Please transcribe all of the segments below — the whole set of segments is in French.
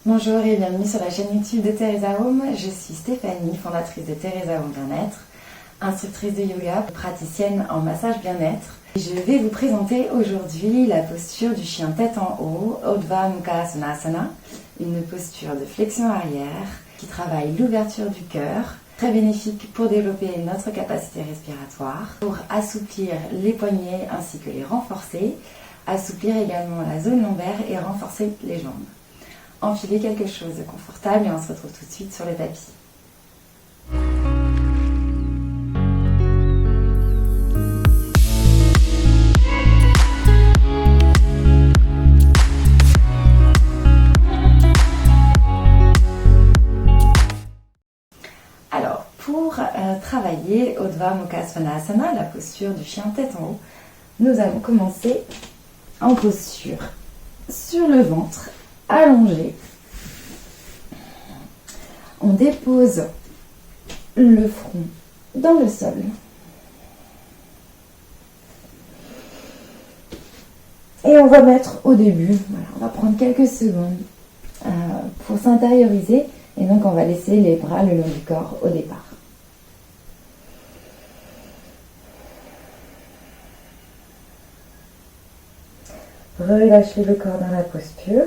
Bonjour et bienvenue sur la chaîne YouTube de Teresa Home. Je suis Stéphanie, fondatrice de Teresa Home Bien-être, instructrice de yoga, praticienne en massage bien-être. Je vais vous présenter aujourd'hui la posture du chien tête en haut, Urdhva Mukha Svanasana, une posture de flexion arrière qui travaille l'ouverture du cœur, très bénéfique pour développer notre capacité respiratoire, pour assouplir les poignets ainsi que les renforcer, assouplir également la zone lombaire et renforcer les jambes. Enfilez quelque chose de confortable et on se retrouve tout de suite sur le tapis. Alors, pour travailler Urdhva Mukha Svanasana, la posture du chien tête en haut, nous allons commencer en posture sur le ventre, allongé. On dépose le front dans le sol. Et on va mettre au début, voilà, on va prendre quelques secondes pour s'intérioriser. Et donc on va laisser les bras le long du corps au départ. Relâchez le corps dans la posture.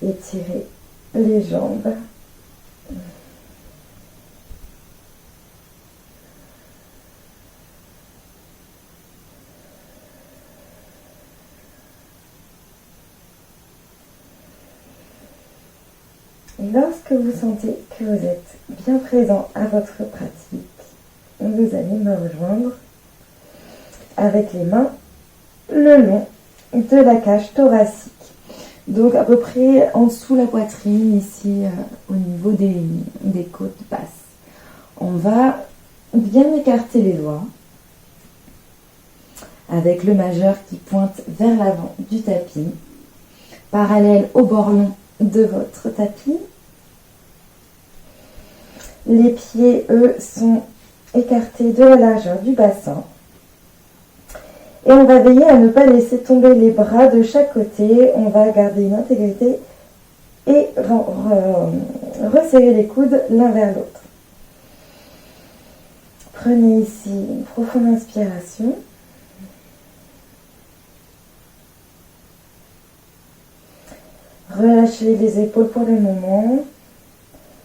Étirez les jambes. Et lorsque vous sentez que vous êtes bien présent à votre pratique, vous allez me rejoindre avec les mains le long de la cage thoracique. Donc à peu près en dessous la poitrine, ici au niveau des côtes basses. On va bien écarter les doigts avec le majeur qui pointe vers l'avant du tapis, parallèle au bord long de votre tapis. Les pieds, eux, sont écartés de la largeur du bassin. Et on va veiller à ne pas laisser tomber les bras de chaque côté. On va garder une intégrité et resserrer les coudes l'un vers l'autre. Prenez ici une profonde inspiration. Relâchez les épaules pour le moment,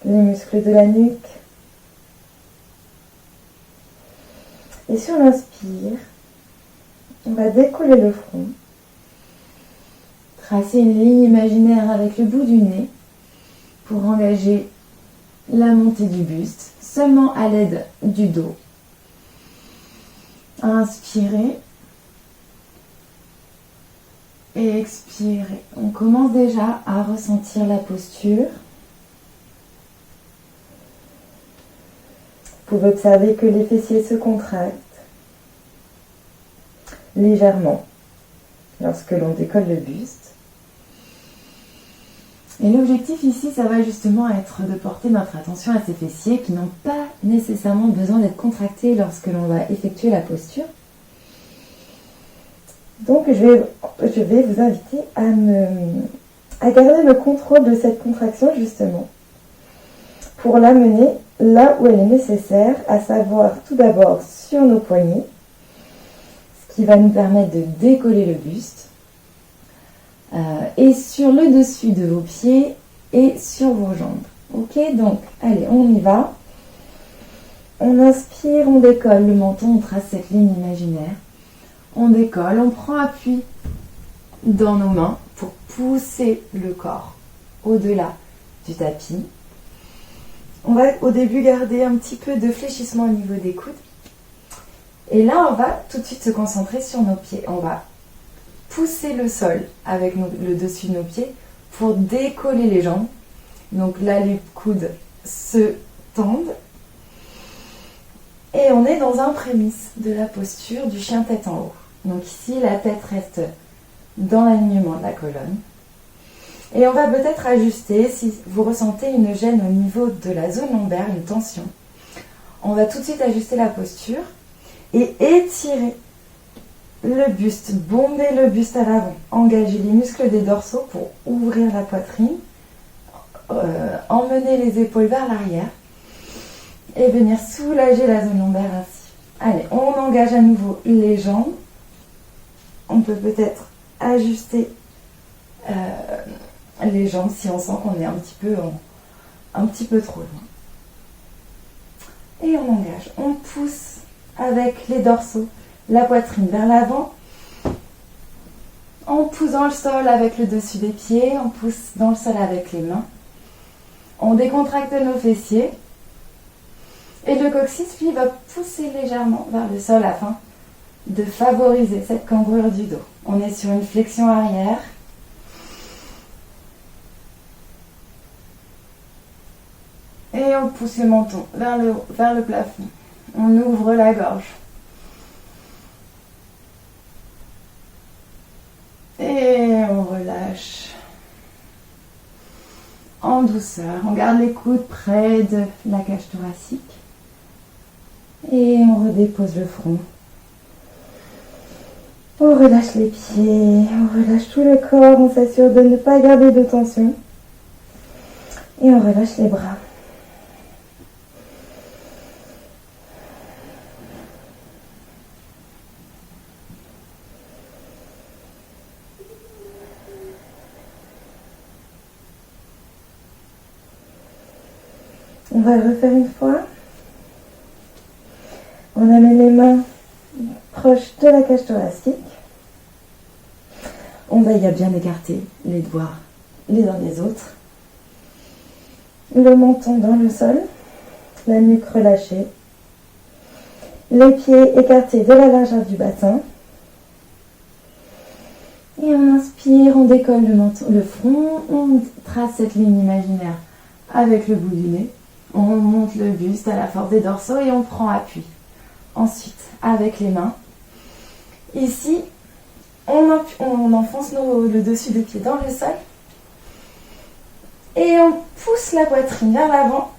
les muscles de la nuque. Et sur l'inspire, on va décoller le front, tracer une ligne imaginaire avec le bout du nez pour engager la montée du buste, seulement à l'aide du dos. Inspirez et expirez. On commence déjà à ressentir la posture. Vous pouvez observer que les fessiers se contractent légèrement lorsque l'on décolle le buste. Et l'objectif ici, ça va justement être de porter notre attention à ces fessiers qui n'ont pas nécessairement besoin d'être contractés lorsque l'on va effectuer la posture. Donc je vais vous inviter à garder le contrôle de cette contraction justement pour l'amener là où elle est nécessaire, à savoir tout d'abord sur nos poignets, ce qui va nous permettre de décoller le buste, et sur le dessus de vos pieds et sur vos jambes. Ok, donc allez, on y va. On inspire, on décolle le menton, on trace cette ligne imaginaire. On décolle, on prend appui dans nos mains pour pousser le corps au-delà du tapis. On va au début garder un petit peu de fléchissement au niveau des coudes. Et là, on va tout de suite se concentrer sur nos pieds. On va pousser le sol avec le dessus de nos pieds pour décoller les jambes. Donc là, les coudes se tendent. Et on est dans un prémisse de la posture du chien tête en haut. Donc ici, la tête reste dans l'alignement de la colonne. Et on va peut-être ajuster, si vous ressentez une gêne au niveau de la zone lombaire, une tension. On va tout de suite ajuster la posture et étirer le buste, bomber le buste à l'avant, engager les muscles des dorsaux pour ouvrir la poitrine, emmener les épaules vers l'arrière et venir soulager la zone lombaire ainsi. Allez, on engage à nouveau les jambes. On peut peut-être ajuster les jambes si on sent qu'on est un petit peu trop loin. Et on engage, on pousse avec les dorsaux la poitrine vers l'avant. On pousse dans le sol avec le dessus des pieds, on pousse dans le sol avec les mains. On décontracte nos fessiers. Et le coccyx, lui, va pousser légèrement vers le sol afin de favoriser cette cambrure du dos. On est sur une flexion arrière. Et on pousse le menton vers le haut, vers le plafond. On ouvre la gorge. Et on relâche en douceur. On garde les coudes près de la cage thoracique. Et on redépose le front. On relâche les pieds, on relâche tout le corps, on s'assure de ne pas garder de tension. Et on relâche les bras. On va le refaire une fois. On amène les mains proches de la cage thoracique. On veille à bien écarter les doigts les uns des autres. Le menton dans le sol, la nuque relâchée. Les pieds écartés de la largeur du bassin. Et on inspire, on décolle le front, on trace cette ligne imaginaire avec le bout du nez. On monte le buste à la force des dorsaux et on prend appui. Ensuite, avec les mains, ici, on enfonce le dessus des pieds dans le sol et on pousse la poitrine vers l'avant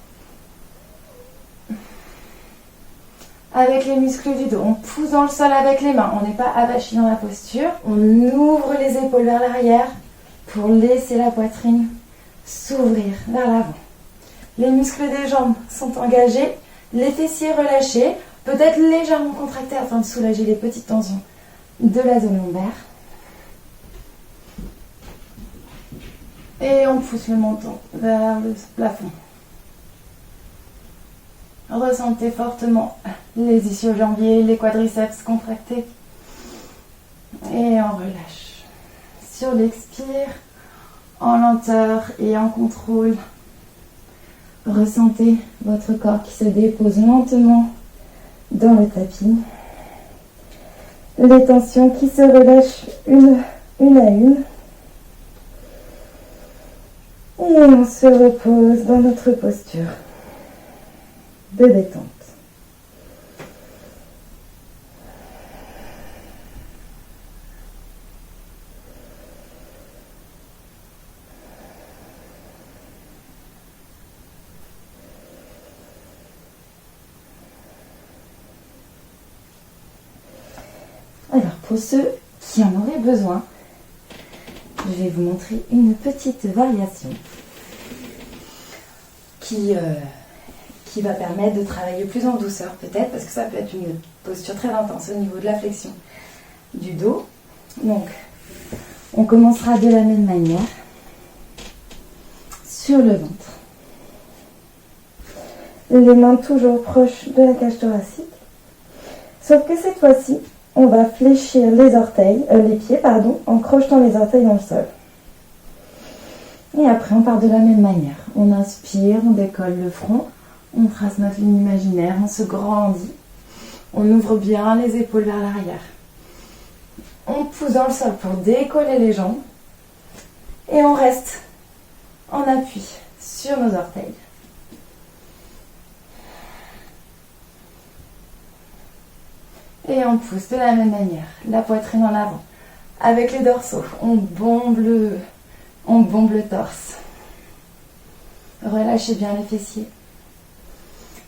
avec les muscles du dos. On pousse dans le sol avec les mains, on n'est pas avachi dans la posture. On ouvre les épaules vers l'arrière pour laisser la poitrine s'ouvrir vers l'avant. Les muscles des jambes sont engagés, les fessiers relâchés, peut-être légèrement contractés afin de soulager les petites tensions de la zone lombaire. Et on pousse le menton vers le plafond. Ressentez fortement les ischio-jambiers, les quadriceps contractés. Et on relâche. Sur l'expire, en lenteur et en contrôle, ressentez votre corps qui se dépose lentement dans le tapis. Les tensions qui se relâchent une à une. Et on se repose dans notre posture de détente. Alors, pour ceux qui en auraient besoin, je vais vous montrer une petite variation qui va permettre de travailler plus en douceur peut-être, parce que ça peut être une posture très intense au niveau de la flexion du dos. Donc, on commencera de la même manière sur le ventre. Les mains toujours proches de la cage thoracique, sauf que cette fois-ci, on va fléchir les pieds, en crochetant les orteils dans le sol. Et après, on part de la même manière. On inspire, on décolle le front, on trace notre ligne imaginaire, on se grandit, on ouvre bien les épaules vers l'arrière. On pousse dans le sol pour décoller les jambes et on reste en appui sur nos orteils. Et on pousse de la même manière, la poitrine en avant. Avec les dorsaux, on bombe le torse. Relâchez bien les fessiers.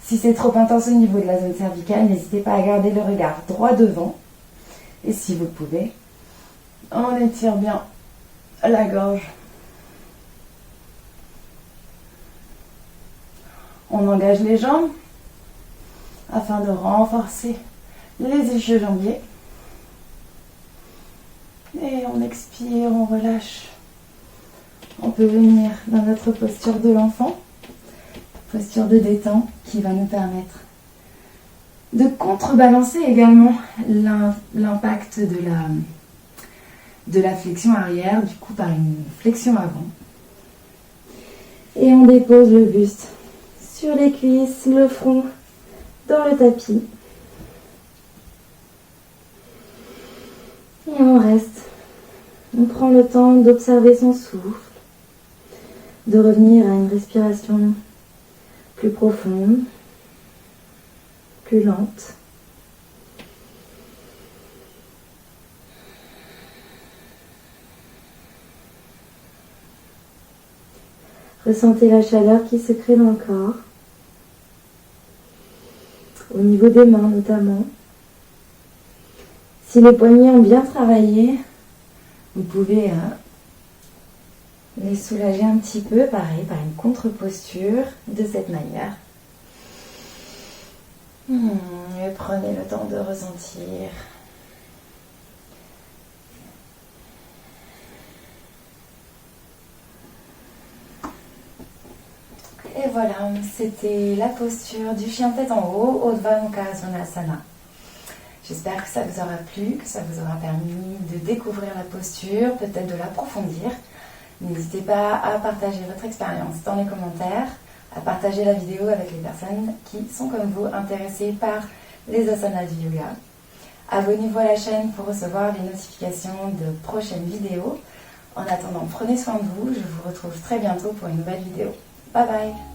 Si c'est trop intense au niveau de la zone cervicale, n'hésitez pas à garder le regard droit devant. Et si vous pouvez, on étire bien la gorge. On engage les jambes afin de renforcer les ischio-jambiers. Et on expire, on relâche. On peut venir dans notre posture de l'enfant, posture de détente qui va nous permettre de contrebalancer également l'impact de la flexion arrière, du coup par une flexion avant. Et on dépose le buste sur les cuisses, le front dans le tapis. Et on reste. On prend le temps d'observer son souffle, de revenir à une respiration plus profonde, plus lente. Ressentez la chaleur qui se crée dans le corps, au niveau des mains notamment. Si les poignets ont bien travaillé, vous pouvez les soulager un petit peu, pareil, par une contre-posture, de cette manière. Et prenez le temps de ressentir. Et voilà, c'était la posture du chien tête en haut, Urdhva Mukha Svanasana. J'espère que ça vous aura plu, que ça vous aura permis de découvrir la posture, peut-être de l'approfondir. N'hésitez pas à partager votre expérience dans les commentaires, à partager la vidéo avec les personnes qui sont comme vous intéressées par les asanas du yoga. Abonnez-vous à la chaîne pour recevoir les notifications de prochaines vidéos. En attendant, prenez soin de vous. Je vous retrouve très bientôt pour une nouvelle vidéo. Bye bye!